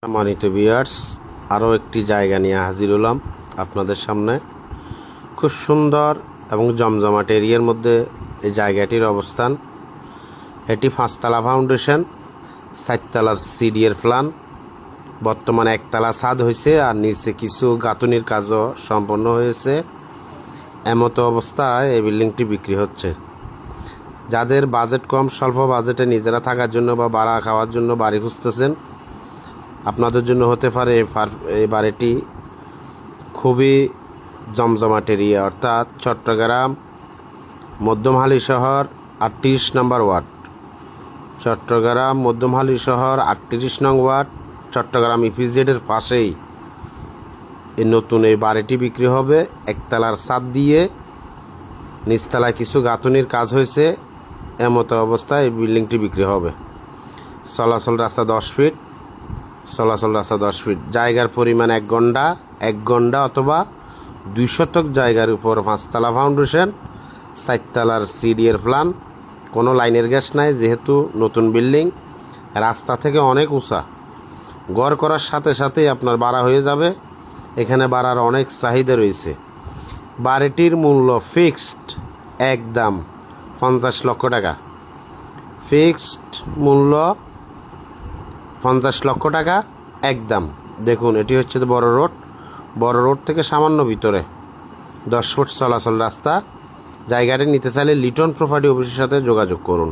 সম্মানিত ভিউয়ার্স, আরও একটি জায়গা নিয়ে হাজির হলাম আপনাদের সামনে। খুব সুন্দর এবং জমজমাট এরিয়ার মধ্যে এই জায়গাটির অবস্থান। এটি 5তলা ফাউন্ডেশন, 4তলার সিডিএর প্ল্যান। বর্তমানে 1তলা ছাদ হয়েছে আর নিচে কিছু গাঁথুনির কাজও সম্পন্ন হয়েছে। এমতো অবস্থায় এই বিল্ডিংটি বিক্রি হচ্ছে। যাদের বাজেট কম, স্বল্প বাজেটে নিজেরা থাকার জন্য বা ভাড়া খাওয়ার জন্য বাড়ি খুঁজতেছেন, আপনাদের জন্য হতে পারে এই বাড়িটি। খুবই জমজমাট এরিয়া, অর্থাৎ চট্টগ্রাম মধ্যমহালী শহর 38 নম্বর ওয়ার্ড। চট্টগ্রাম মধ্যমহালী শহর 38 নং ওয়ার্ড, চট্টগ্রাম ইপিজেডের পাশেই এই নতুন এই বাড়িটি বিক্রি হবে। 1তলার ছাদ দিয়ে নিচতলায় কিছু গাঁথুনির কাজ হয়েছে। এমতো অবস্থায় এই বিল্ডিংটি বিক্রি হবে। চলাচল রাস্তা 10 ফিট। জায়গার পরিমাণ 1 ঘন্টা অথবা 2 শতক জায়গার উপর 5তলা ফাউন্ডেশন, 4তলার সিডিএর প্ল্যান। কোনো লাইনের গ্যাস নাই, যেহেতু নতুন বিল্ডিং। রাস্তা থেকে অনেক উঁচা। গড় করার সাথে সাথেই আপনার ভাড়া হয়ে যাবে। এখানে ভাড়ার অনেক চাহিদা রয়েছে। বাড়িটির মূল্য ফিক্সড একদম 50 লক্ষ টাকা। ফিক্সড মূল্য 50 লক্ষ টাকা একদম। দেখুন, এটি হচ্ছে বড় রোড থেকে সামান্য ভিতরে 10 ফুট চলাচল রাস্তা। জায়গাটি নিতে চাইলে লিটন প্রপার্টি অফিসের সাথে যোগাযোগ করুন।